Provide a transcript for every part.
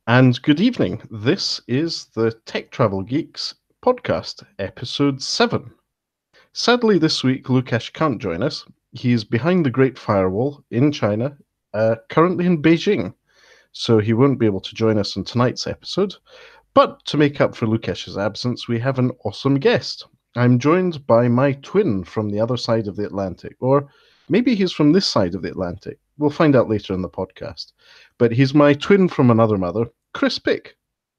And good evening. This is the Tech Travel Geeks podcast, episode 7. Sadly, this week, Lukasz can't join us. He is behind the Great Firewall in China, currently in Beijing, so he won't be able to join us in tonight's episode. But to make up for Lukasz's absence, we have an awesome guest. I'm joined by my twin from the other side of the Atlantic, or maybe he's from this side of the Atlantic. We'll find out later in the podcast. But he's my twin from another mother, Chris Pick.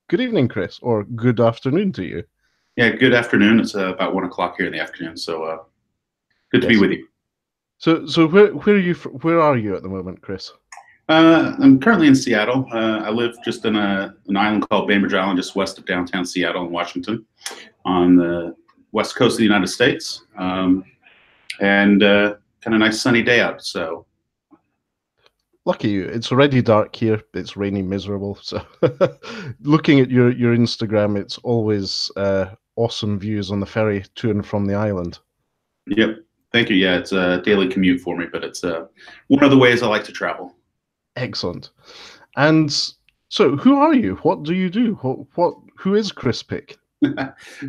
Good evening, Chris, or good afternoon to you. Yeah, good afternoon. It's about 1 o'clock here in the afternoon, so good to be with you. So where are you at the moment, Chris? I'm currently in Seattle. I live just in an island called Bainbridge Island, just west of downtown Seattle in Washington, on the west coast of the United States, and kind of nice sunny day out. So lucky you. It's already dark here. It's rainy, miserable. So looking at your Instagram, it's always awesome views on the ferry to and from the island. Yep. Thank you. Yeah, it's a daily commute for me, but it's one of the ways I like to travel. Excellent. And so, who are you? What do you do? Who is Chris Pick?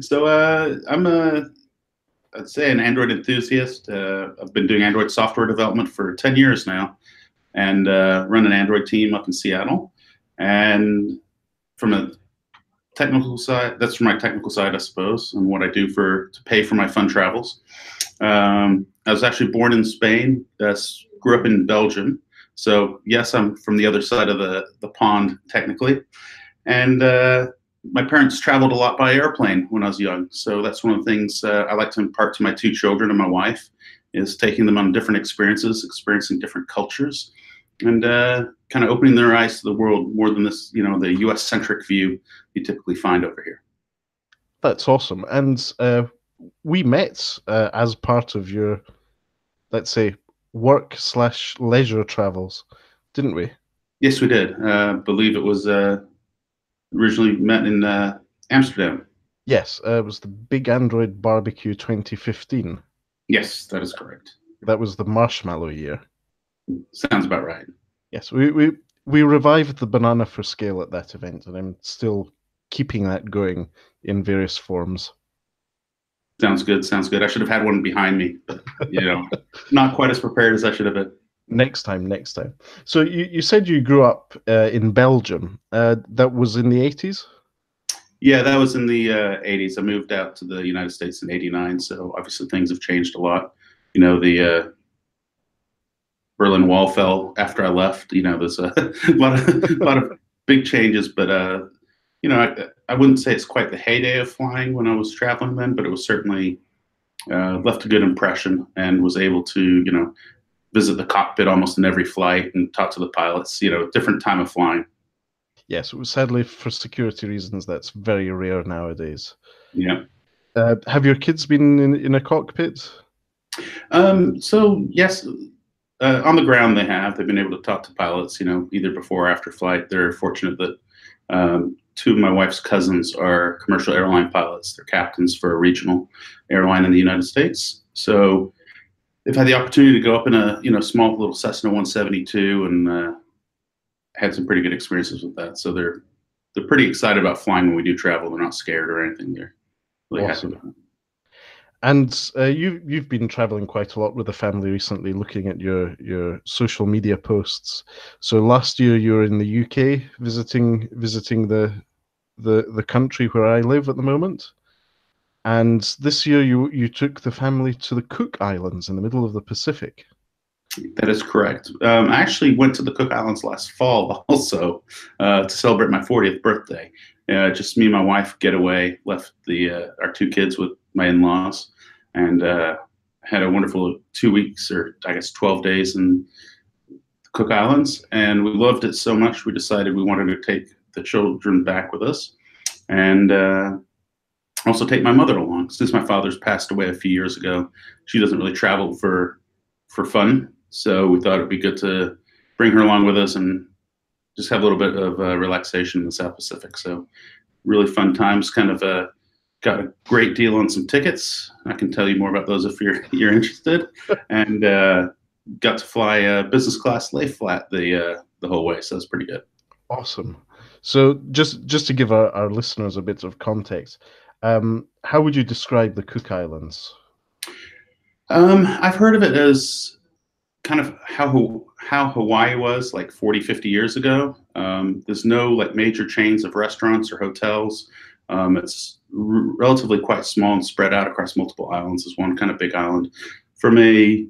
So I'd say an Android enthusiast. I've been doing Android software development for 10 years now, and run an Android team up in Seattle. And from a technical side, that's from my technical side, I suppose, and what I do to pay for my fun travels. I was actually born in Spain, grew up in Belgium. So yes, I'm from the other side of the pond, technically. And my parents traveled a lot by airplane when I was young. So that's one of the things I like to impart to my 2 children and my wife, is taking them on different experiences, experiencing different cultures, and kind of opening their eyes to the world more than this, the US-centric view you typically find over here. That's awesome. And we met as part of your, let's say, work/leisure travels, didn't we? Yes, we did. I believe it was originally met in Amsterdam. Yes, it was the Big Android Barbecue 2015. Yes, that is correct. That was the marshmallow year. Sounds about right. Yes, we revived the Banana for Scale at that event, and I'm still keeping that going in various forms. Sounds good. Sounds good. I should have had one behind me, but not quite as prepared as I should have been. Next time. So you said you grew up in Belgium. That was in the 80s? Yeah, that was in the 80s. I moved out to the United States in 89, so obviously things have changed a lot. The Berlin Wall fell after I left. There's a lot of big changes, but I wouldn't say it's quite the heyday of flying when I was traveling then, but it was certainly left a good impression, and was able to visit the cockpit almost in every flight and talk to the pilots. Different time of flying. Yes, sadly for security reasons, that's very rare nowadays. Yeah. Have your kids been in a cockpit? So yes, on the ground they've been able to talk to pilots, either before or after flight. They're fortunate that 2 of my wife's cousins are commercial airline pilots. They're captains for a regional airline in the United States. So they've had the opportunity to go up in a small little Cessna 172 and had some pretty good experiences with that. So they're pretty excited about flying when we do travel. They're not scared or anything. They're really awesome. happy. And you've been traveling quite a lot with the family recently, looking at your social media posts. So last year you were in the UK visiting the country where I live at the moment. And this year you took the family to the Cook Islands in the middle of the Pacific. That is correct. I actually went to the Cook Islands last fall also to celebrate my 40th birthday. Just me and my wife getaway, left our 2 kids with my in-laws, and had a wonderful 2 weeks, or I guess 12 days in the Cook Islands. And we loved it so much, we decided we wanted to take the children back with us, and also take my mother along. Since my father's passed away a few years ago, she doesn't really travel for fun. So we thought it'd be good to bring her along with us and just have a little bit of relaxation in the South Pacific. So really fun times. Kind of got a great deal on some tickets. I can tell you more about those if you're interested. And got to fly business class lay flat the whole way. So that's pretty good. Awesome. So just to give our listeners a bit of context, how would you describe the Cook Islands? I've heard of it as kind of how Hawaii was like 40, 50 years ago. There's no like major chains of restaurants or hotels. It's relatively quite small and spread out across multiple islands as one kind of big island. From a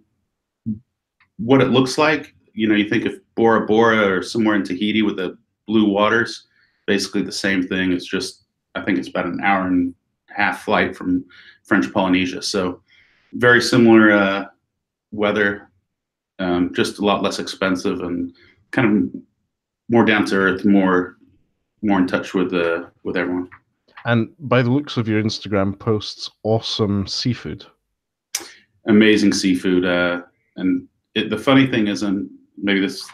what it looks like, you think of Bora Bora or somewhere in Tahiti with the blue waters, basically the same thing. It's just, I think it's about an hour and a half flight from French Polynesia. So very similar weather, just a lot less expensive and kind of more down to earth, more in touch with everyone. And by the looks of your Instagram posts, awesome seafood. Amazing seafood, and the funny thing is, and maybe this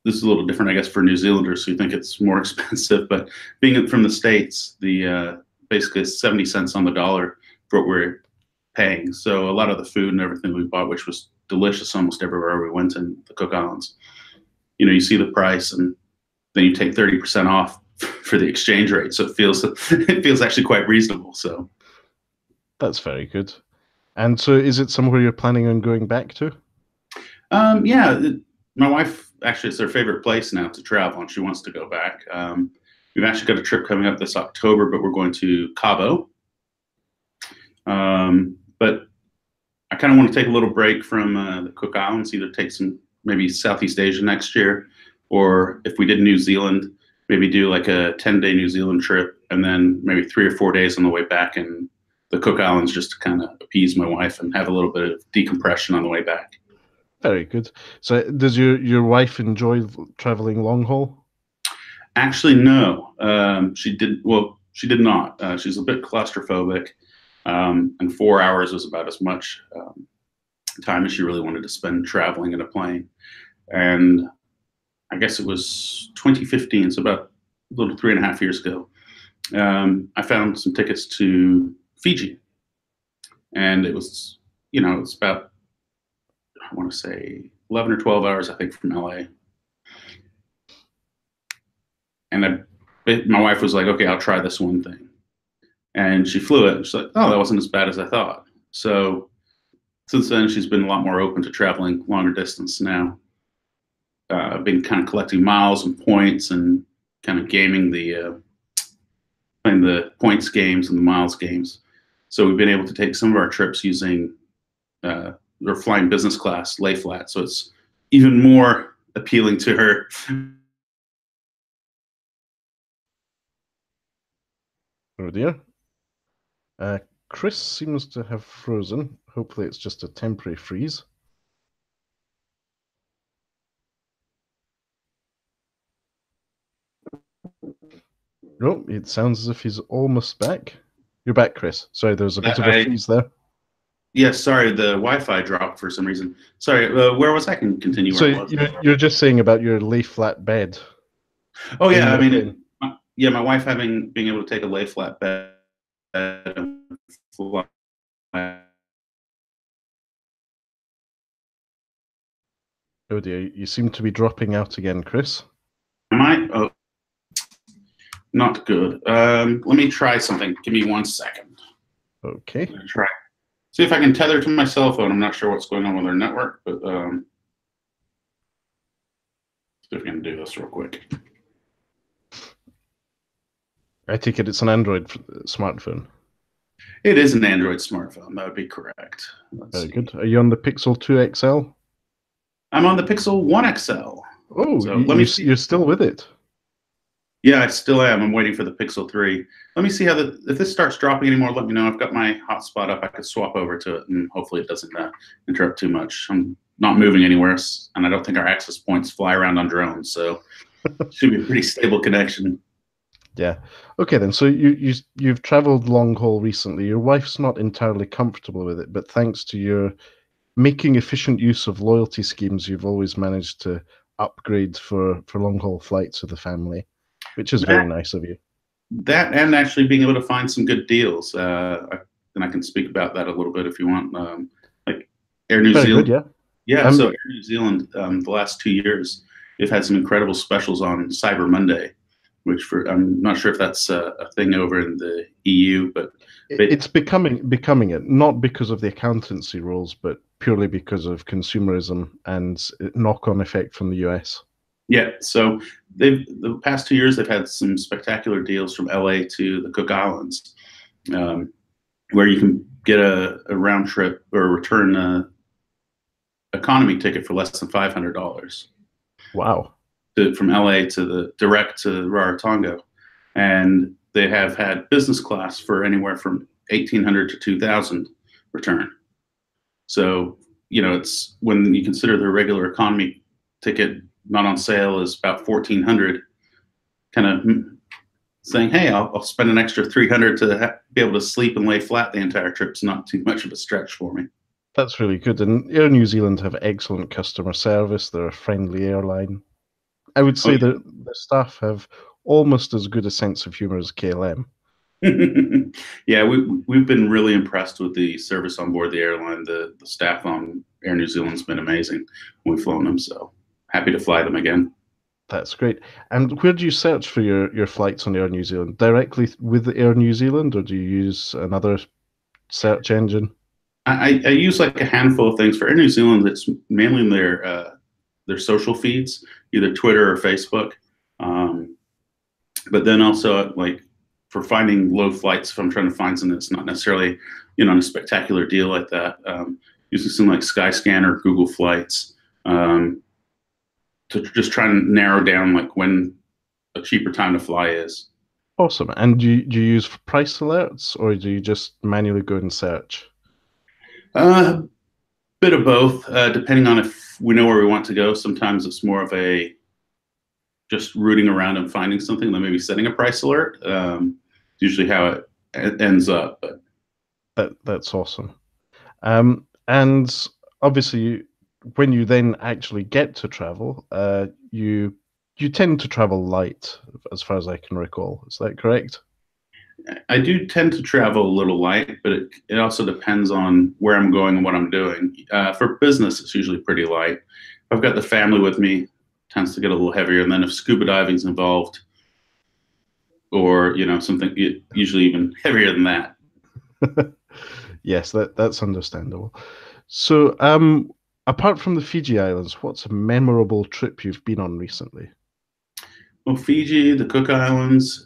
is a little different, I guess, for New Zealanders who think it's more expensive, but being from the States, the basically 70 cents on the dollar for what we're paying. So a lot of the food and everything we bought, which was delicious almost everywhere we went in the Cook Islands, you see the price and then you take 30% off for the exchange rate. So it feels actually quite reasonable. So that's very good. And so is it somewhere you're planning on going back to? Yeah, my wife, actually, it's her favorite place now to travel, and she wants to go back. We've actually got a trip coming up this October, but we're going to Cabo. But I kind of want to take a little break from the Cook Islands, either take some maybe Southeast Asia next year, or if we did New Zealand, maybe do like a 10-day New Zealand trip, and then maybe 3 or 4 days on the way back in the Cook Islands just to kind of appease my wife and have a little bit of decompression on the way back. Very good. So does your wife enjoy traveling long haul? Actually, no. She did not. She's a bit claustrophobic, and 4 hours was about as much time as she really wanted to spend traveling in a plane. And I guess it was 2015, so about a little 3.5 years ago. I found some tickets to Fiji, and it was, it's about, I want to say 11 or 12 hours, I think, from LA. And my wife was like, okay, I'll try this one thing. And she flew it. And she's like, oh, that wasn't as bad as I thought. So since then, she's been a lot more open to traveling longer distance now. I've been kind of collecting miles and points and kind of gaming playing the points games and the miles games. So we've been able to take some of our trips using, we're flying business class, lay flat. So it's even more appealing to her. Oh dear. Chris seems to have frozen. Hopefully it's just a temporary freeze. No, it sounds as if he's almost back. You're back, Chris. Sorry, there's a bit of a freeze there. Yes, sorry, the Wi-Fi dropped for some reason. Sorry, where was I? Can continue. So you're just saying about your lay flat bed. Oh yeah, I mean, my wife being able to take a lay flat bed and fly. Oh dear, you seem to be dropping out again, Chris. Am I? Oh, not good. Let me try something. Give me 1 second. Okay. I'm gonna try. See if I can tether to my cell phone. I'm not sure what's going on with our network, but see if we can do this real quick. I take it it's an Android smartphone. It is an Android smartphone. That would be correct. Very good. Are you on the Pixel 2 XL? I'm on the Pixel 1 XL. Oh, so let me see. You're still with it? Yeah, I still am. I'm waiting for the Pixel 3. Let me see if this starts dropping anymore, let me know. I've got my hotspot up. I could swap over to it, and hopefully it doesn't interrupt too much. I'm not moving anywhere, and I don't think our access points fly around on drones, so it should be a pretty stable connection. Yeah. Okay, then. So you've traveled long haul recently. Your wife's not entirely comfortable with it, but thanks to your making efficient use of loyalty schemes, you've always managed to upgrade for long haul flights with the family, which is very nice of you. That and actually being able to find some good deals. And I can speak about that a little bit if you want. Like Air New Zealand. Good, yeah. Yeah. So Air New Zealand, the last 2 years, they've had some incredible specials on Cyber Monday. I'm not sure if that's a thing over in the EU, but it's becoming it, not because of the accountancy rules, but purely because of consumerism and knock-on effect from the US. Yeah, so the past 2 years they've had some spectacular deals from LA to the Cook Islands, where you can get a round trip or return economy ticket for less than $500. Wow. From LA to the direct to Rarotonga, and they have had business class for anywhere from 1,800 to 2,000 return. So it's when you consider the regular economy ticket not on sale is about 1,400, kind of saying, hey, I'll spend an extra 300 to be able to sleep and lay flat the entire trip's not too much of a stretch for me. That's really good. And Air New Zealand have excellent customer service. They're a friendly airline. I would say that the staff have almost as good a sense of humor as KLM. Yeah, we've been really impressed with the service on board the airline. The staff on Air New Zealand's been amazing when we've flown them, so happy to fly them again. That's great. And where do you search for your flights on Air New Zealand? Directly with Air New Zealand, or do you use another search engine? I use like a handful of things. For Air New Zealand, it's mainly in their social feeds, either Twitter or Facebook. But then also like for finding low flights, if I'm trying to find something that's not necessarily a spectacular deal like that, using something like Skyscanner, Google Flights, to just try and narrow down like when a cheaper time to fly is. Awesome. And do you use price alerts, or do you just manually go and search? Bit of both, depending on if we know where we want to go. Sometimes it's more of a just rooting around and finding something, then maybe setting a price alert. Usually how it ends up. But that's awesome. And obviously, when you then actually get to travel, you tend to travel light, as far as I can recall. Is that correct? I do tend to travel a little light, but it also depends on where I'm going and what I'm doing. For business, it's usually pretty light. If I've got the family with me, it tends to get a little heavier. And then if scuba diving's involved, or something usually even heavier than that. Yes, that's understandable. So, apart from the Fiji Islands, what's a memorable trip you've been on recently? Well, Fiji, the Cook Islands.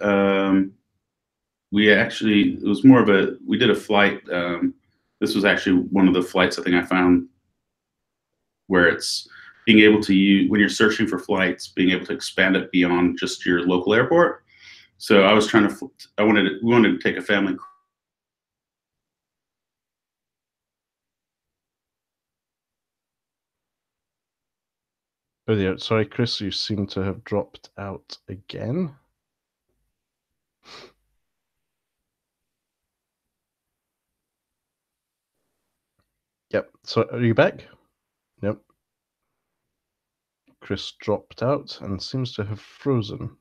We did a flight. This was actually one of the flights I think I found where it's being able to use, when you're searching for flights, being able to expand it beyond just your local airport. So we wanted to take a family. Oh dear, sorry, Chris, you seem to have dropped out again. Yep. So, are you back? Yep. Chris dropped out and seems to have frozen.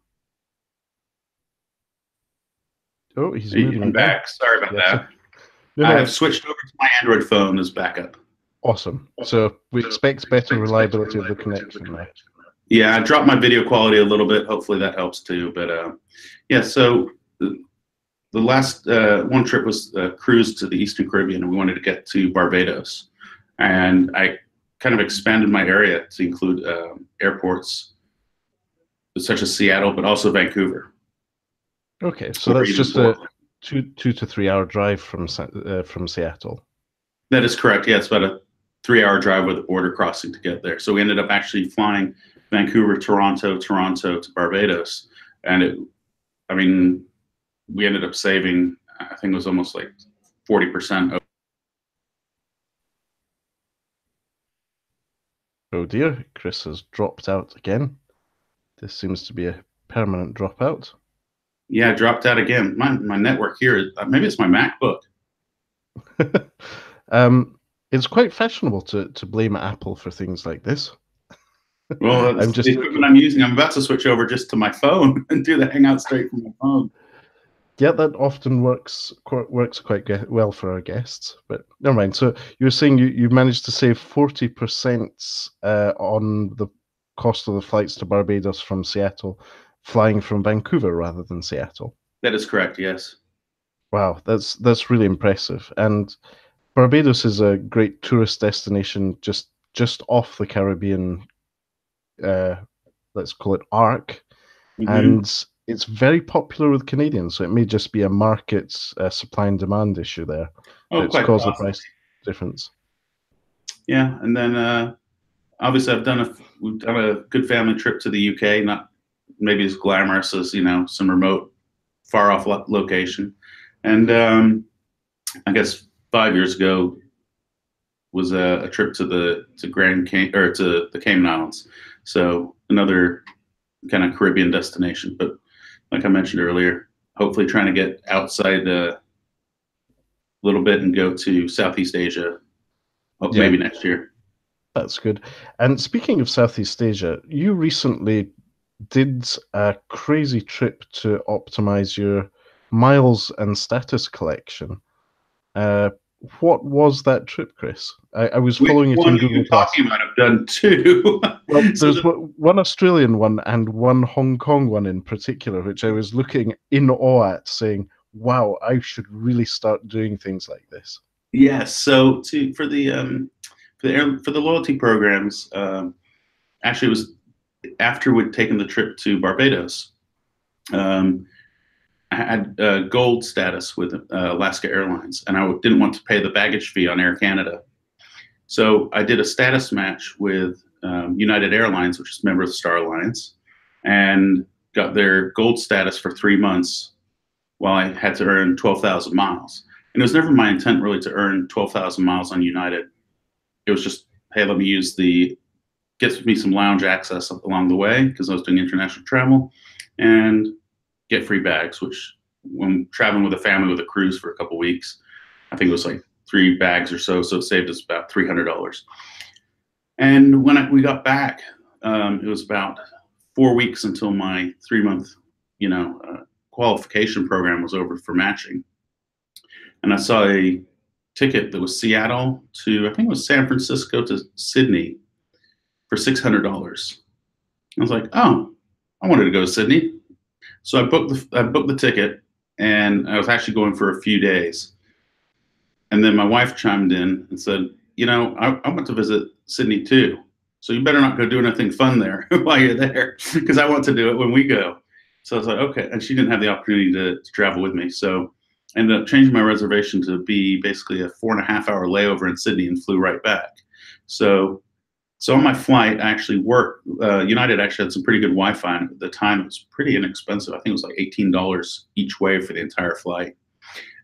Oh, he's moving. I'm back. Sorry about that. No, I have switched over to my Android phone as backup. Awesome. So we expect better reliability of the connection now. Yeah, I dropped my video quality a little bit. Hopefully that helps too. But yeah, so the last one trip was a cruise to the Eastern Caribbean, and we wanted to get to Barbados. And I kind of expanded my area to include airports such as Seattle, but also Vancouver. Okay, so that's just a 2 to 3 hour drive from Seattle. That is correct. Yeah, it's about a 3-hour drive with a border crossing to get there. So we ended up actually flying Vancouver, Toronto to Barbados, and we ended up saving, I think it was almost like 40%. Oh dear, Chris has dropped out again. This seems to be a permanent dropout. Yeah, dropped out again. My network here, maybe it's my MacBook. It's quite fashionable to blame Apple for things like this. Well, that's the equipment I'm using. I'm about to switch over just to my phone and do the Hangout straight from my phone. Yeah, that often works quite well for our guests, but never mind. So you were saying you managed to save 40% on the cost of the flights to Barbados from Seattle, flying from Vancouver rather than Seattle. That is correct. Yes. Wow, that's really impressive. And Barbados is a great tourist destination just off the Caribbean, uh, let's call it arc, Hmm. and it's very popular with Canadians. So it may just be a market supply and demand issue there Oh, that's quite caused the possibly. price difference. Yeah, and then obviously we've done a good family trip to the UK. Not maybe as glamorous as some remote, far off location, and I guess 5 years ago was a trip to to the Cayman Islands. So another kind of Caribbean destination, but like I mentioned earlier, hopefully trying to get outside a little bit and go to Southeast Asia, Yeah, maybe next year. that's good. And speaking of Southeast Asia, you recently did a crazy trip to optimize your miles and status collection. Uh, what was that trip, Chris? I was Which following it one in are Google you Plus. talking about? I've done two. Well, So there's one Australian one and one Hong Kong one in particular, which I was looking in awe at, saying, "Wow, I should really start doing things like this." yes, so for the loyalty programs, actually it was after we'd taken the trip to Barbados. Um, I had gold status with Alaska Airlines, and I didn't want to pay the baggage fee on Air Canada. So I did a status match with United Airlines, which is a member of the Star Alliance, and got their gold status for 3 months while I had to earn 12,000 miles. And it was never my intent really to earn 12,000 miles on United. It was just, hey, let me get me some lounge access along the way because I was doing international travel and get free bags, which when traveling with a family with a cruise for a couple weeks, I think it was like 3 bags or so. So it saved us about $300. And when we got back, it was about 4 weeks until my 3 month, qualification program was over for matching. And I saw a ticket that was Seattle to, I think it was San Francisco to Sydney for $600. I was like, oh, I wanted to go to Sydney. So I booked the ticket, and I was actually going for a few days. And then my wife chimed in and said, I want to visit Sydney too. So you better not go do anything fun there while you're there, because I want to do it when we go. So I was like, okay. And she didn't have the opportunity to travel with me. So I ended up changing my reservation to be basically a 4.5 hour layover in Sydney and flew right back. So so on my flight, I actually worked. United actually had some pretty good Wi-Fi, and at the time it was pretty inexpensive. I think it was like $18 each way for the entire flight.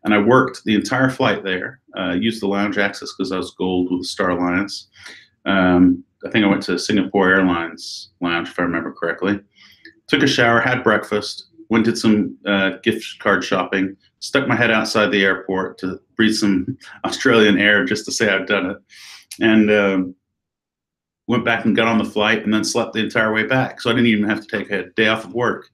And I worked the entire flight there. Used the lounge access because I was gold with the Star Alliance. I think I went to Singapore Airlines lounge if I remember correctly. Took a shower, had breakfast, went did some gift card shopping. Stuck my head outside the airport to breathe some Australian air just to say I'd done it, and went back and got on the flight and then slept the entire way back. So I didn't even have to take a day off of work.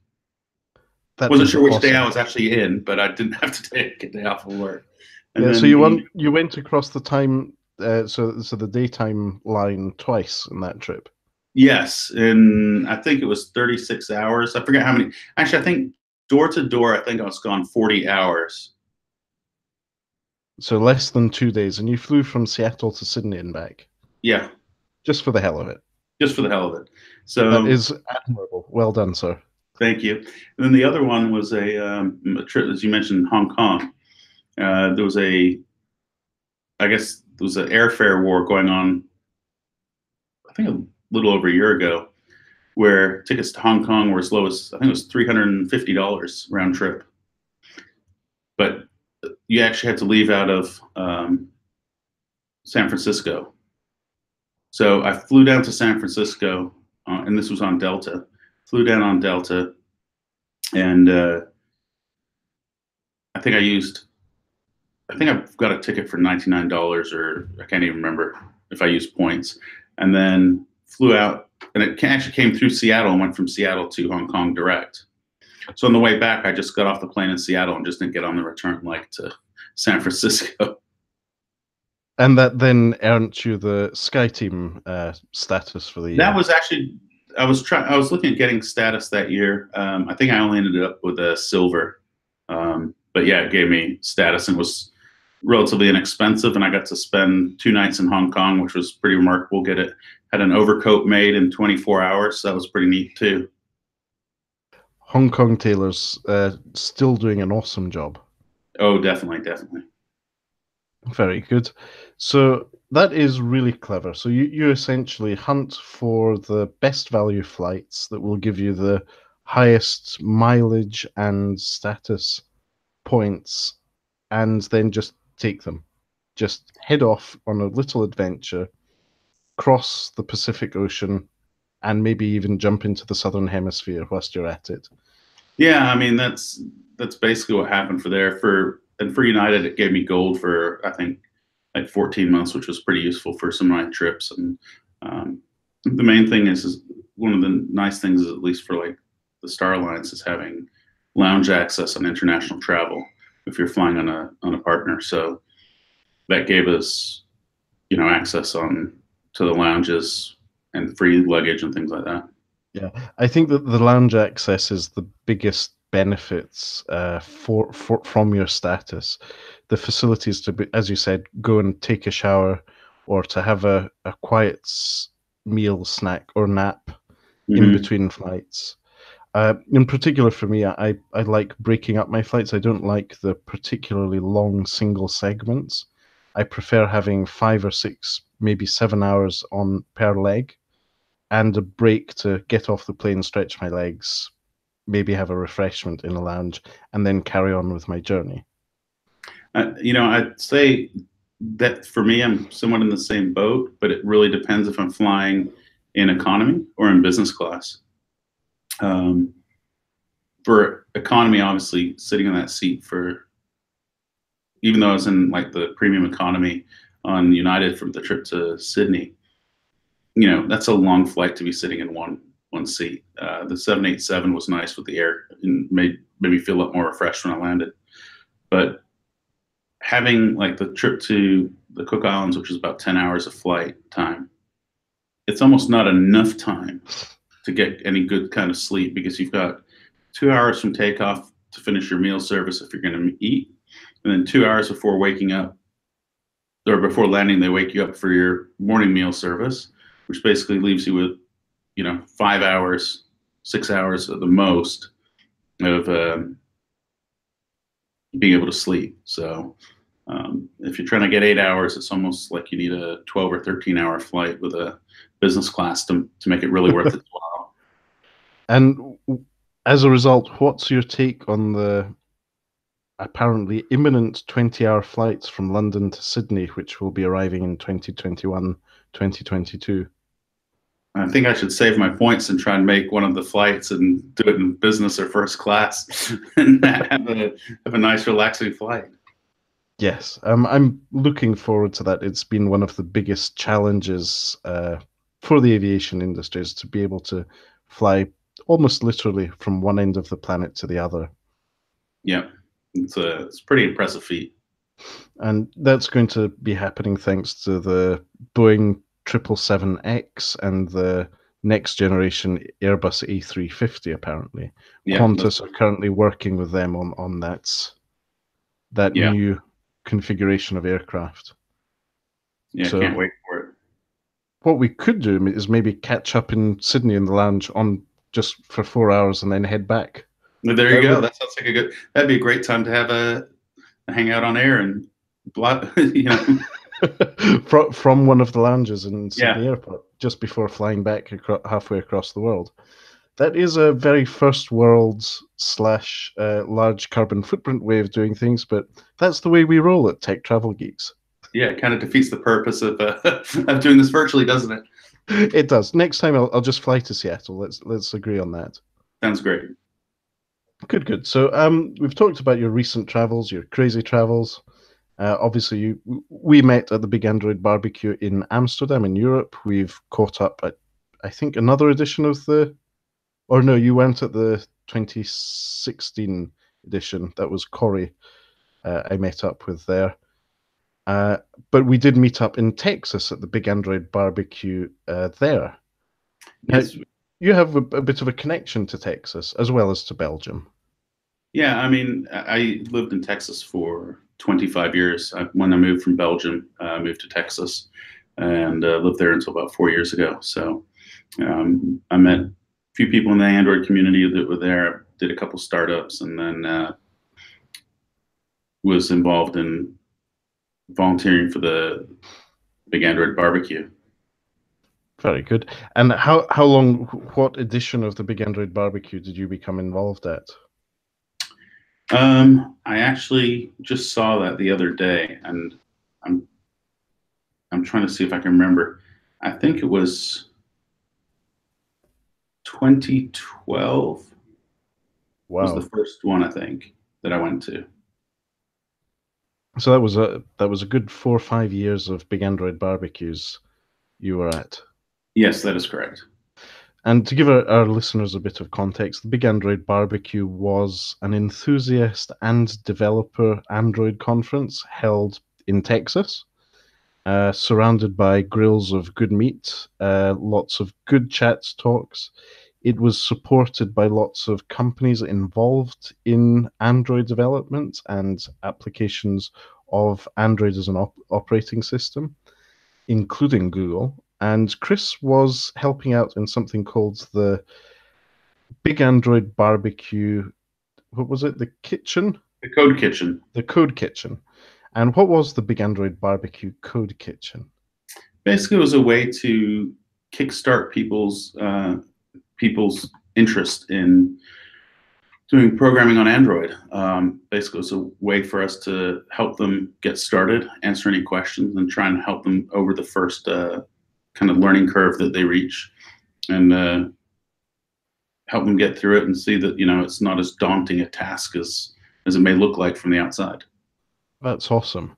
That Wasn't is sure which day I awesome. was actually in, but I didn't have to take a day off of work. And Yeah, so then you went across the time, so the daytime line twice in that trip. yes, and I think it was 36 hours. I forget how many. Actually, I think door to door, I think I was gone 40 hours. So less than 2 days, and you flew from Seattle to Sydney and back, Yeah, just for the hell of it. just for the hell of it. That So is admirable. Well done, sir. thank you. And then the other one was a trip, as you mentioned, Hong Kong. There was I guess there was an airfare war going on, I think a little over a year ago, where tickets to Hong Kong were as low as, I think it was $350 round trip. But you actually had to leave out of San Francisco. So I flew down to San Francisco, and this was on Delta. Flew down on Delta, and I think I've got a ticket for $99, or I can't even remember if I used points, and then flew out, and it actually came through Seattle and went from Seattle to Hong Kong direct. So on the way back, I just got off the plane in Seattle and just didn't get on the return leg to San Francisco. And that then earned you the Sky Team status for the That year. was actually I was looking at getting status that year. I think I only ended up with a silver, but yeah, it gave me status and was relatively inexpensive. And I got to spend 2 nights in Hong Kong, which was pretty remarkable. Had an overcoat made in 24 hours. So that was pretty neat too. Hong Kong tailors still doing an awesome job. Oh, definitely, definitely. Very good. So that is really clever. So you essentially hunt for the best value flights that will give you the highest mileage and status points, and then just take them. Just head off on a little adventure, cross the Pacific Ocean, and maybe even jump into the Southern Hemisphere whilst you're at it. Yeah, I mean that's basically what happened for United. It gave me gold for I think like 14 months, which was pretty useful for some of my trips. And the main thing is one of the nice things, is at least for like the Star Alliance, is having lounge access on international travel if you're flying on a partner. So that gave us, access on to the lounges and free luggage and things like that. Yeah, I think that the lounge access is the biggest benefits from your status. The facilities to be, as you said, go and take a shower, or to have a quiet meal, snack, or nap in Mm-hmm. between flights. In particular, for me, I like breaking up my flights. I don't like the particularly long single segments. I prefer having 5 or 6, maybe 7 hours on per leg, and a break to get off the plane, stretch my legs, maybe have a refreshment in a lounge, and then carry on with my journey. I'd say that for me, I'm somewhat in the same boat, but it really depends if I'm flying in economy or in business class. Um, for economy, obviously, sitting in that seat for, even though I was in like the premium economy on United from the trip to Sydney, that's a long flight to be sitting in one seat. The 787 was nice with the air and made me feel a lot more refreshed when I landed. But having like the trip to the Cook Islands, which is about 10 hours of flight time, it's almost not enough time to get any good kind of sleep, because you've got 2 hours from takeoff to finish your meal service if you're going to eat, and then 2 hours before waking up, or before landing, they wake you up for your morning meal service, which basically leaves you with 5 hours, 6 hours at the most of being able to sleep. So if you're trying to get 8 hours, it's almost like you need a 12 or 13-hour flight with a business class to make it really worth its while. And as a result, what's your take on the apparently imminent 20-hour flights from London to Sydney, which will be arriving in 2021, 2022? I think I should save my points and try and make one of the flights and do it in business or first class and have a nice, relaxing flight. Yes, I'm looking forward to that. It's been one of the biggest challenges for the aviation industry, is to be able to fly almost literally from one end of the planet to the other. Yeah, it's a pretty impressive feat. And that's going to be happening thanks to the Boeing 777X and the next generation Airbus A350, apparently. Yeah, Qantas are currently working with them on that yeah, new configuration of aircraft. yeah. So Can't wait for it. what we could do is maybe catch up in Sydney in the lounge on just for 4 hours and then head back. But there you go. That sounds like that'd be a great time to have a hangout on air and from one of the lounges in Sydney Yeah. Airport just before flying back halfway across the world. That is a very first world / large carbon footprint way of doing things, but that's the way we roll at Tech Travel Geeks. Yeah, it kind of defeats the purpose of of doing this virtually, doesn't it? It does. Next time I'll just fly to Seattle. Let's agree on that. Sounds great. Good. So we've talked about your recent travels, your crazy travels. Obviously, we met at the Big Android Barbecue in Amsterdam in Europe. We've caught up at, I think, another edition of or no, you went at the 2016 edition. That was Corey I met up with there. But we did meet up in Texas at the Big Android Barbecue there. Yes, You have a bit of a connection to Texas as well as to Belgium. Yeah, I mean, I lived in Texas for 25 years. When I moved from Belgium, I moved to Texas and lived there until about 4 years ago. So I met a few people in the Android community that were there, did a couple startups, and then was involved in volunteering for the Big Android Barbecue. Very good. And how long? What edition of the Big Android Barbecue did you become involved at? I actually just saw that the other day, and I'm I'm trying to see if I can remember. I think it was 2012 was the Wow. first one I think that I went to. So that was a good 4 or 5 years of Big Android barbecues you were at. Yes, that is correct. And to give our listeners a bit of context, the Big Android Barbecue was an enthusiast and developer Android conference held in Texas, surrounded by grills of good meat, lots of good chats, talks. It was supported by lots of companies involved in Android development and applications of Android as an operating system, including Google. And Chris was helping out in something called the Big Android Barbecue. What was it? The kitchen? The Code Kitchen. The Code Kitchen. And what was the Big Android Barbecue Code Kitchen? Basically, it was a way to kickstart people's interest in doing programming on Android. Basically, it's a way for us to help them get started, answer any questions, and try and help them over the first kind of learning curve that they reach, and help them get through it and see that it's not as daunting a task as it may look like from the outside. That's awesome.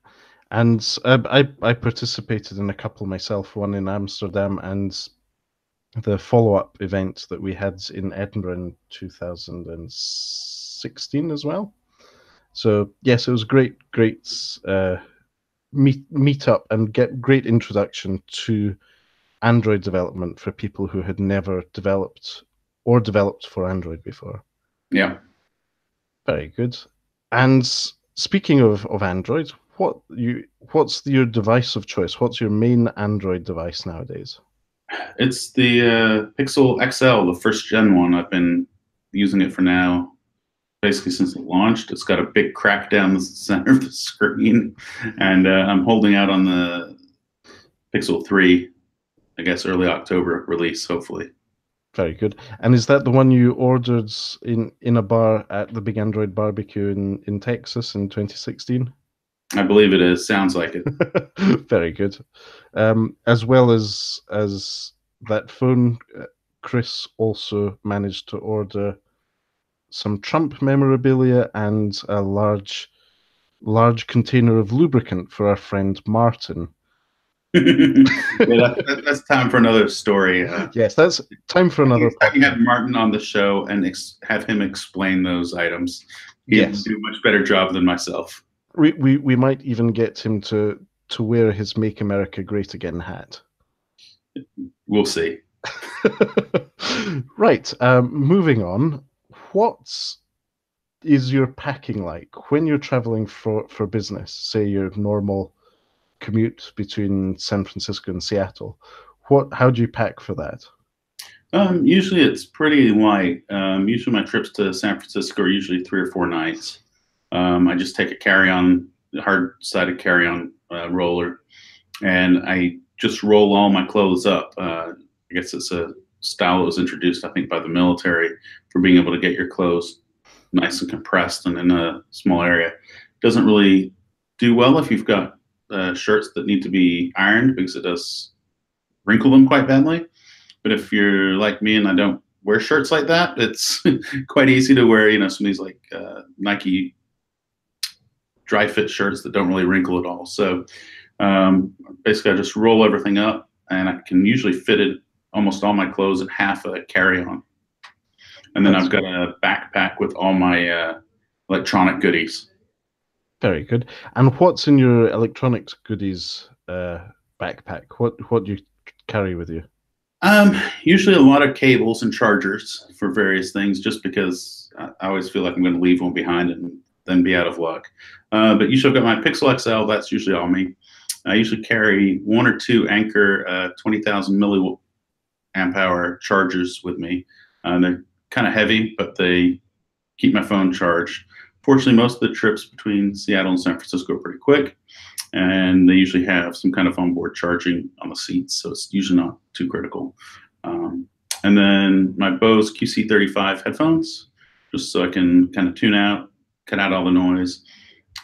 And I participated in a couple myself, one in Amsterdam and the follow-up event that we had in Edinburgh in 2016 as well. So yes, it was great meet up and get great introduction to Android development for people who had never developed or developed for Android before. Yeah. Very good. And speaking of Android, what's your device of choice? What's your main Android device nowadays? It's the Pixel XL, the first gen one. I've been using it for now, basically since it launched. It's got a big crack down the center of the screen, and I'm holding out on the Pixel 3, I guess early October release, hopefully. Very good. And is that the one you ordered in a bar at the Big Android Barbecue in Texas in 2016? I believe it is. Sounds like it. Very good. As well as that phone, Chris also managed to order some Trump memorabilia and a large container of lubricant for our friend Martin. Yeah, that's time for another story. Yes, that's time for another I can have podcast. Martin on the show and have him explain those items. He'd Yes, do a much better job than myself. we might even get him to wear his "Make America Great Again" hat. We'll see. Right, moving on. What is your packing like when you're traveling for business? Say your normal commute between San Francisco and Seattle. How do you pack for that? Usually it's pretty light. Usually my trips to San Francisco are usually 3 or 4 nights. I just take a carry-on, hard-sided carry-on roller, and I just roll all my clothes up. I guess it's a style that was introduced, I think, by the military for being able to get your clothes nice and compressed and in a small area. Doesn't really do well if you've got shirts that need to be ironed because it does wrinkle them quite badly. But if you're like me and I don't wear shirts like that, it's quite easy to wear, some of these like Nike dry fit shirts that don't really wrinkle at all. So basically, I just roll everything up, and I can usually fit it almost all my clothes in half a carry-on. And then I've got a backpack with all my electronic goodies. Very good. And what's in your electronics goodies backpack? What do you carry with you? Usually a lot of cables and chargers for various things, just because I always feel like I'm going to leave one behind and then be out of luck. But usually I've got my Pixel XL. That's usually all me. I usually carry one or two Anchor 20,000 milliamp hour chargers with me. They're kind of heavy, but they keep my phone charged. Fortunately, most of the trips between Seattle and San Francisco are pretty quick, and they usually have some kind of onboard charging on the seats, so it's usually not too critical. Um, and then my Bose QC35 headphones, just so I can kind of tune out, cut out all the noise,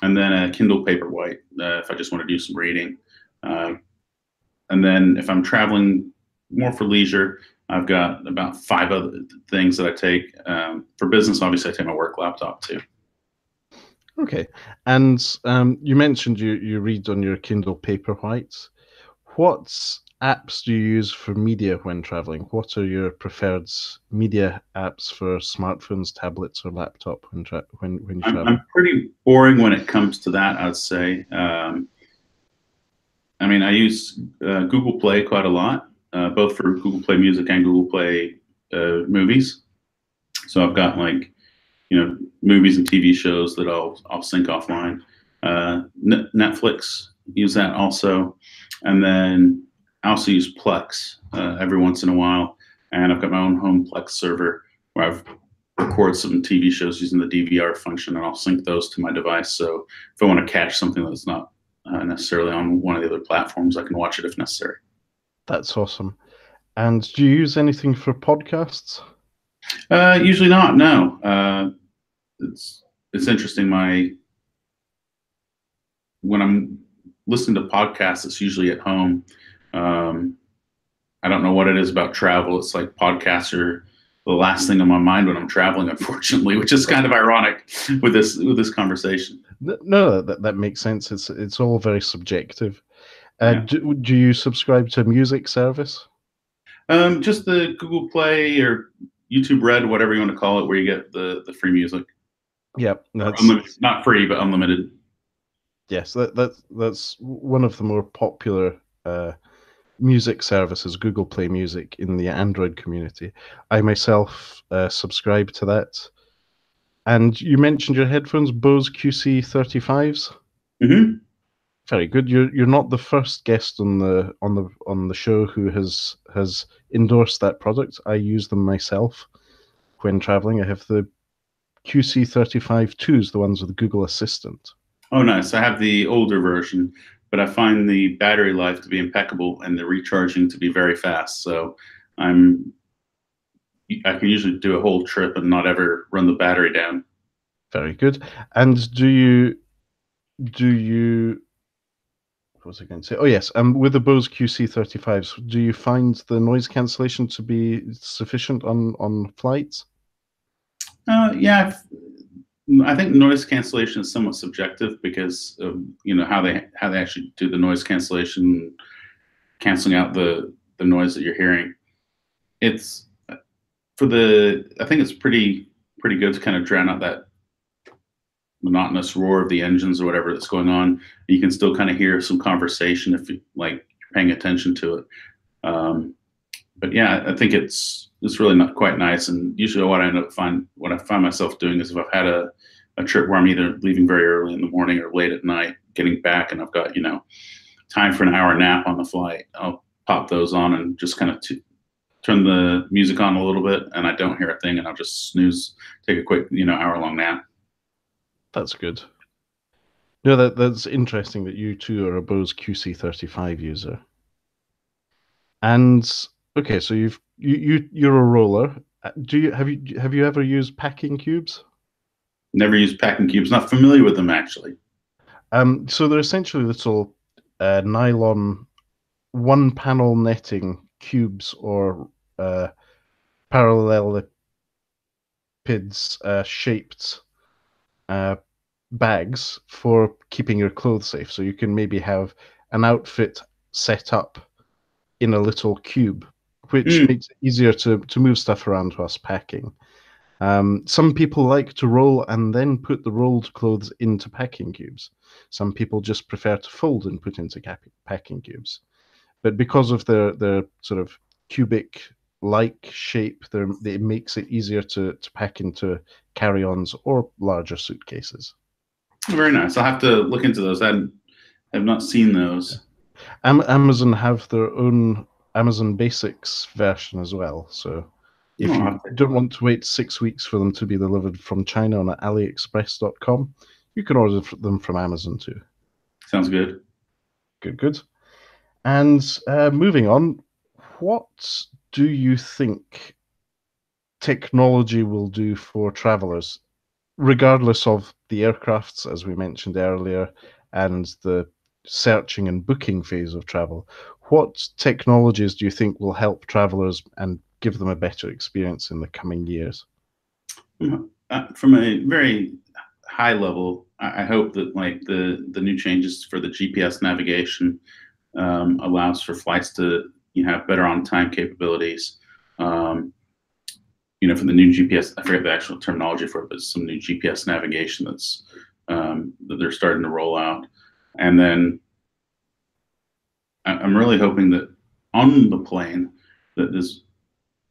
and then a Kindle Paperwhite if I just want to do some reading. Uh, and then if I'm traveling more for leisure, I've got about 5 other things that I take. For business, obviously, I take my work laptop too. Okay. And you mentioned you read on your Kindle Paperwhite. What apps do you use for media when traveling? What are your preferred media apps for smartphones, tablets, or laptop when you travel? I'm pretty boring when it comes to that, I'd say. I mean, I use Google Play quite a lot, both for Google Play Music and Google Play Movies. So I've got like, movies and TV shows that I'll sync offline. Netflix, use that also, and then I also use Plex every once in a while. And I've got my own home Plex server where I've record some TV shows using the DVR function, and I'll sync those to my device. So if I want to catch something that's not necessarily on one of the other platforms, I can watch it if necessary. That's awesome. And do you use anything for podcasts? Usually not. No. It's interesting. When I'm listening to podcasts, it's usually at home. I don't know what it is about travel. It's like podcasts are the last thing on my mind when I'm traveling, unfortunately, which is kind of ironic with this conversation. No, that makes sense. It's all very subjective. Yeah. Do you subscribe to a music service? Just the Google Play or YouTube Red, whatever you want to call it, where you get the free music. Yeah, Not free, but unlimited. Yes, that's one of the more popular music services, Google Play Music, in the Android community. I myself subscribe to that. And you mentioned your headphones, Bose QC35s. Mm-hmm. Very good. You're not the first guest on the show who has endorsed that product. I use them myself when traveling. I have the QC35 2s, the ones with Google Assistant. Oh, nice. I have the older version, but I find the battery life to be impeccable and the recharging to be very fast. So I can usually do a whole trip and not ever run the battery down. Very good. And do you what was I going to say? Oh yes, with the Bose QC35s, do you find the noise cancellation to be sufficient on flights? Yeah, I think noise cancellation is somewhat subjective because of, how they actually do the noise cancellation, canceling out the noise that you're hearing. It's I think it's pretty good to kind of drown out that monotonous roar of the engines or whatever that's going on. You can still kind of hear some conversation if you like paying attention to it. But yeah, I think it's really not quite nice. And usually what I find myself doing is if I've had a trip where I'm either leaving very early in the morning or late at night, getting back, and I've got, time for an hour nap on the flight, I'll pop those on and just kind of turn the music on a little bit, and I don't hear a thing, and I'll just snooze, take a quick, hour-long nap. That's good. No, that's interesting that you too are a Bose QC35 user. And okay, so you're a roller. Have you ever used packing cubes? Never used packing cubes. Not familiar with them, actually. So they're essentially little nylon one-panel netting cubes or parallelopipeds shaped bags for keeping your clothes safe. So you can maybe have an outfit set up in a little cube, which makes it easier to move stuff around whilst packing. Some people like to roll and then put the rolled clothes into packing cubes. Some people just prefer to fold and put into packing cubes. But because of their sort of cubic-like shape. It makes it easier to pack into carry-ons or larger suitcases. Very nice. I'll have to look into those. I have not seen those. Amazon have their own Amazon Basics version as well. So if I'll you have to take a don't look. want to wait 6 weeks for them to be delivered from China on AliExpress.com, you can order them from Amazon too. Sounds good. Good, good. And moving on, what do you think technology will do for travelers, regardless of the aircrafts, as we mentioned earlier, and the searching and booking phase of travel? What technologies do you think will help travelers and give them a better experience in the coming years? From a very high level, I hope that like the new changes for the GPS navigation allows for flights to have better on time capabilities. For the new GPS, I forget the actual terminology for it, but some new GPS navigation that they're starting to roll out. And then I'm really hoping that on the plane that there's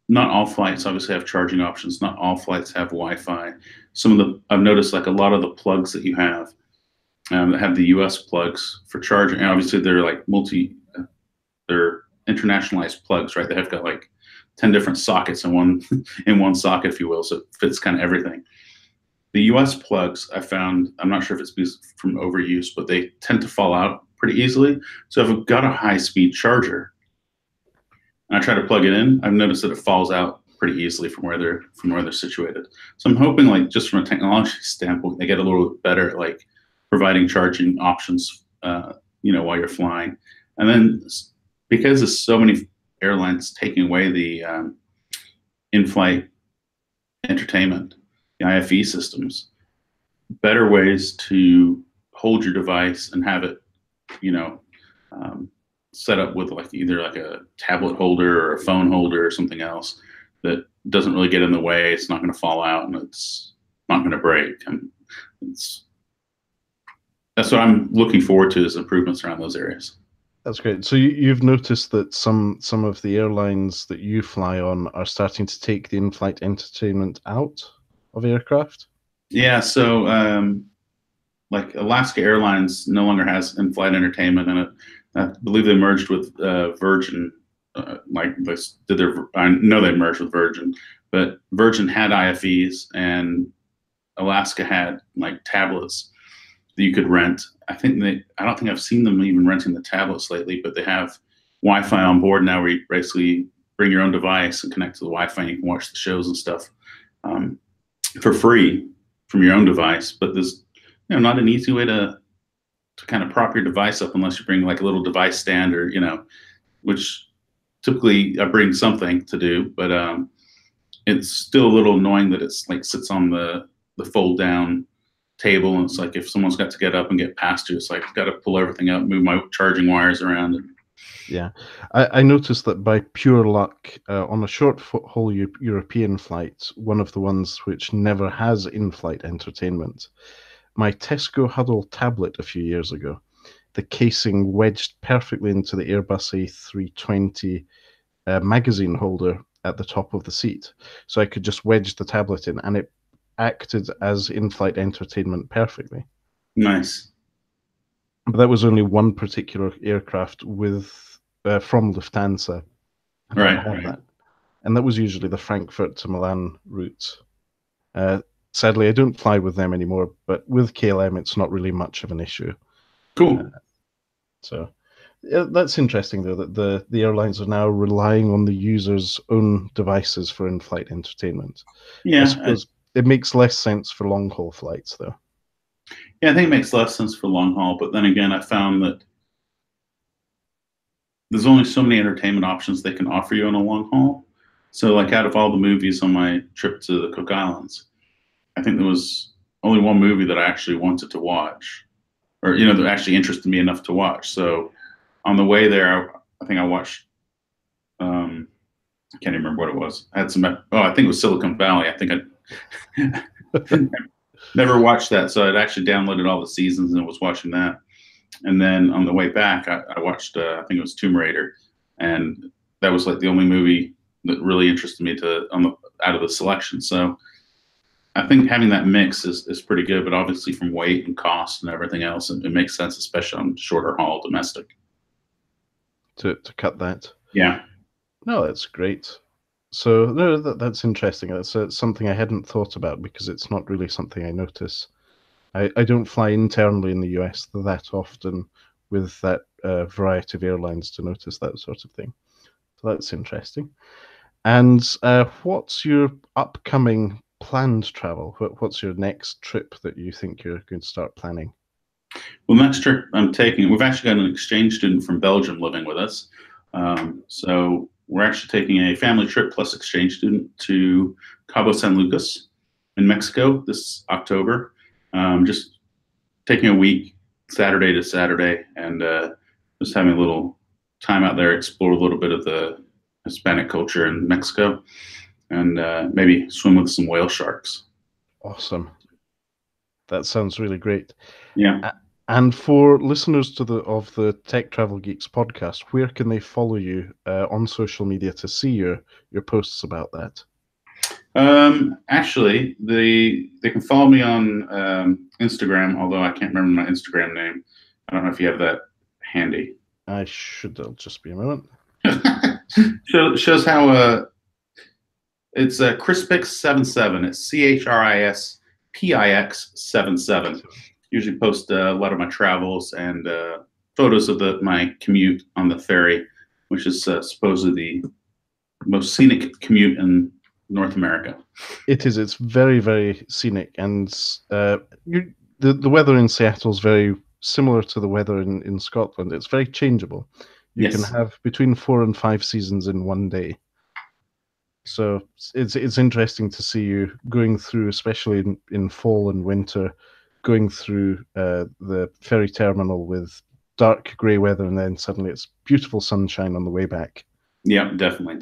not all flights obviously have charging options. Not all flights have Wi-Fi. I've noticed like a lot of the plugs that you have that have the US plugs for charging, and obviously they're like they're internationalized plugs, right? They have got like 10 different sockets in one socket, if you will, so it fits kind of everything. The US plugs, I found, I'm not sure if it's because from overuse, but they tend to fall out pretty easily. So if I've got a high-speed charger and I try to plug it in, I've noticed that it falls out pretty easily from where they're situated. So I'm hoping, like, just from a technology standpoint, they get a little bit better at like providing charging options, while you're flying. And then because there's so many airlines taking away the in-flight entertainment, the IFE systems, better ways to hold your device and have it, set up with like either like a tablet holder or a phone holder or something else that doesn't really get in the way. It's not going to fall out and it's not going to break. And that's what I'm looking forward to, is improvements around those areas. That's great. So you've noticed that some of the airlines that you fly on are starting to take the in-flight entertainment out of aircraft? Yeah. So like Alaska Airlines no longer has in-flight entertainment in it. I believe they merged with Virgin. I know they merged with Virgin, but Virgin had IFEs and Alaska had like tablets that you could rent. I don't think I've seen them even renting the tablets lately, but they have Wi-Fi on board now, where you basically bring your own device and connect to the Wi-Fi and you can watch the shows and stuff for free from your own device. But there's not an easy way to kind of prop your device up unless you bring like a little device stand, or which typically I bring something to do, but it's still a little annoying that it's like sits on the fold down table, and it's like if someone's got to get up and get past you, it's like I've got to pull everything up, move my charging wires around. Yeah, I noticed that by pure luck, on a short haul European flight, one of the ones which never has in-flight entertainment, my Tesco Huddle tablet a few years ago, the casing wedged perfectly into the Airbus A320 magazine holder at the top of the seat. So I could just wedge the tablet in, and it acted as in-flight entertainment perfectly. Nice. But that was only one particular aircraft from Lufthansa. Right. That. And that was usually the Frankfurt to Milan route. Sadly, I don't fly with them anymore, but with KLM, it's not really much of an issue. Cool. That's interesting, though, that the airlines are now relying on the user's own devices for in-flight entertainment. Yeah, I suppose it makes less sense for long-haul flights, though. Yeah, I think it makes less sense for long haul, but then again, I found that there's only so many entertainment options they can offer you on a long haul. So, like, out of all the movies on my trip to the Cook Islands, I think there was only one movie that I actually wanted to watch, or that actually interested me enough to watch. So, on the way there, I think I watched. I can't even remember what it was. I had some. I think it was Silicon Valley. I think I never watched that, so I'd actually downloaded all the seasons and was watching that. And then on the way back, I watched. I think it was Tomb Raider, and that was like the only movie that really interested me out of the selection. So I think having that mix is pretty good, but obviously from weight and cost and everything else, it makes sense, especially on shorter haul domestic. To cut that. Yeah. No, that's great. So no, that's interesting. That's something I hadn't thought about because it's not really something I notice. I don't fly internally in the US that often with that variety of airlines to notice that sort of thing. So that's interesting. And what's your upcoming planned travel? What's your next trip that you think you're going to start planning? Well, next trip I'm taking, we've actually got an exchange student from Belgium living with us. So we're actually taking a family trip plus exchange student to Cabo San Lucas in Mexico this October. Just taking a week, Saturday to Saturday, and just having a little time out there, explore a little bit of the Hispanic culture in Mexico, and maybe swim with some whale sharks. Awesome. That sounds really great. Yeah. And for listeners to the Tech Travel Geeks podcast, where can they follow you on social media to see your posts about that? Actually, they can follow me on Instagram, although I can't remember my Instagram name. I don't know if you have that handy. I should. It'll just be a moment. Shows how it's ChrisPix77. It's ChrispPix77. Usually post a lot of my travels and photos of my commute on the ferry, which is supposedly the most scenic commute in North America. It is. It's very, very scenic, and the weather in Seattle is very similar to the weather in Scotland. It's very changeable. You Yes. can have between 4 and 5 seasons in one day. So it's interesting to see you going through, especially in fall and winter, going through the ferry terminal with dark grey weather, and then suddenly it's beautiful sunshine on the way back. Yeah, definitely.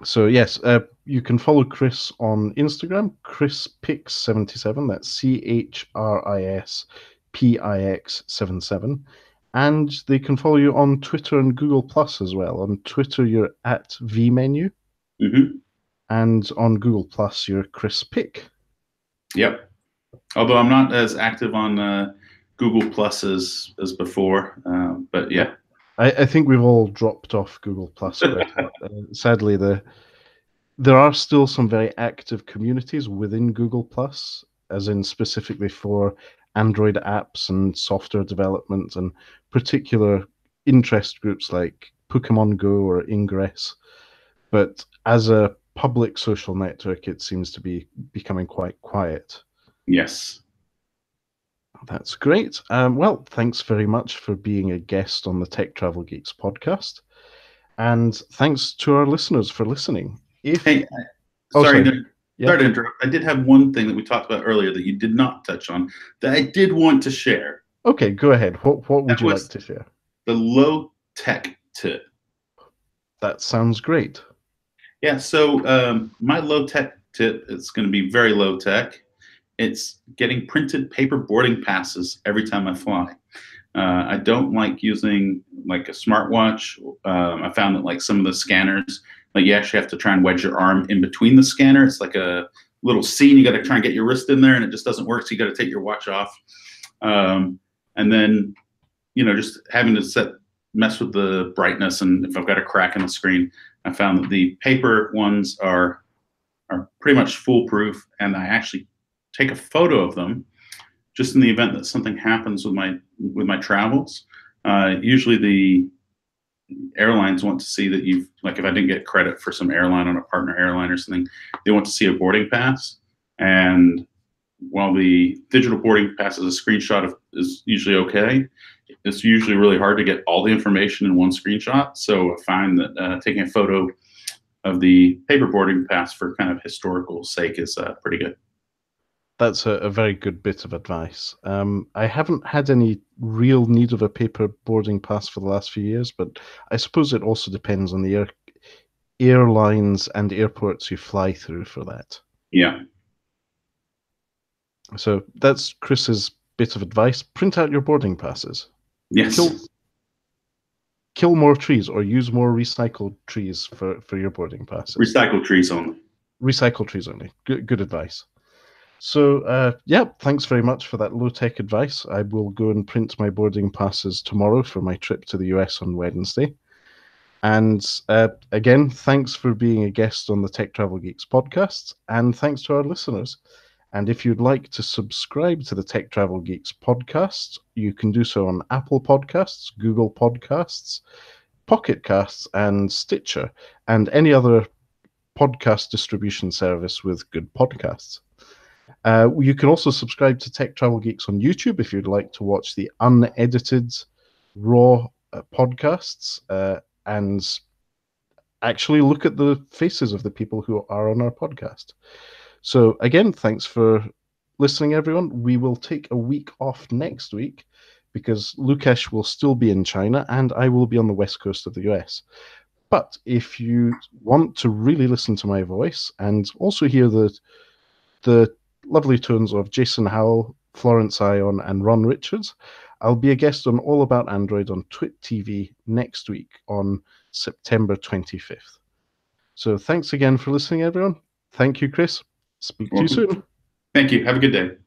So yes, you can follow Chris on Instagram, ChrisPix77. That's ChrispPix77, and they can follow you on Twitter and Google Plus as well. On Twitter, you're at VMenu. Mm-hmm. And on Google Plus, you're Chris Pick. Yep. Although I'm not as active on Google Plus as before, but yeah. I think we've all dropped off Google Plus quite a lot. Sadly, there are still some very active communities within Google Plus, as in specifically for Android apps and software development and particular interest groups like Pokemon Go or Ingress. But as a public social network, it seems to be becoming quite quiet. Yes. That's great. Well, thanks very much for being a guest on the Tech Travel Geeks podcast. And thanks to our listeners for listening. Hey, sorry to interrupt. I did have one thing that we talked about earlier that you did not touch on that I did want to share. Okay, go ahead. What would you like to share? The low tech tip. That sounds great. Yeah, so my low tech tip is going to be very low tech. It's getting printed paper boarding passes every time I fly. I don't like using like a smartwatch. I found that like some of the scanners, like you actually have to try and wedge your arm in between the scanner. It's like a little scene. You got to try and get your wrist in there, and it just doesn't work. So you got to take your watch off, and then just having to mess with the brightness. And if I've got a crack in the screen, I found that the paper ones are pretty much foolproof, and I actually take a photo of them just in the event that something happens with my travels. Usually the airlines want to see that if I didn't get credit for some airline on a partner airline or something, they want to see a boarding pass. And while the digital boarding pass is a screenshot is usually okay, it's usually really hard to get all the information in one screenshot. So I find that taking a photo of the paper boarding pass for kind of historical sake is pretty good. That's a very good bit of advice. I haven't had any real need of a paper boarding pass for the last few years, but I suppose it also depends on the airlines and airports you fly through for that. Yeah. So that's Chris's bit of advice. Print out your boarding passes. Yes. kill more trees or use more recycled trees for your boarding passes. Recycle trees only. Recycle trees only. Good advice. So, yeah, thanks very much for that low-tech advice. I will go and print my boarding passes tomorrow for my trip to the US on Wednesday. And again, thanks for being a guest on the Tech Travel Geeks podcast, and thanks to our listeners. And if you'd like to subscribe to the Tech Travel Geeks podcast, you can do so on Apple Podcasts, Google Podcasts, Pocket Casts, and Stitcher, and any other podcast distribution service with good podcasts. You can also subscribe to Tech Travel Geeks on YouTube if you'd like to watch the unedited, raw podcasts and actually look at the faces of the people who are on our podcast. So, again, thanks for listening, everyone. We will take a week off next week because Lukasz will still be in China and I will be on the west coast of the US. But if you want to really listen to my voice and also hear the lovely tones of Jason Howell, Florence Ion, and Ron Richards, I'll be a guest on All About Android on Twit TV next week on September 25th. So thanks again for listening, everyone. Thank you, Chris. Speak to you soon. Thank you. Have a good day.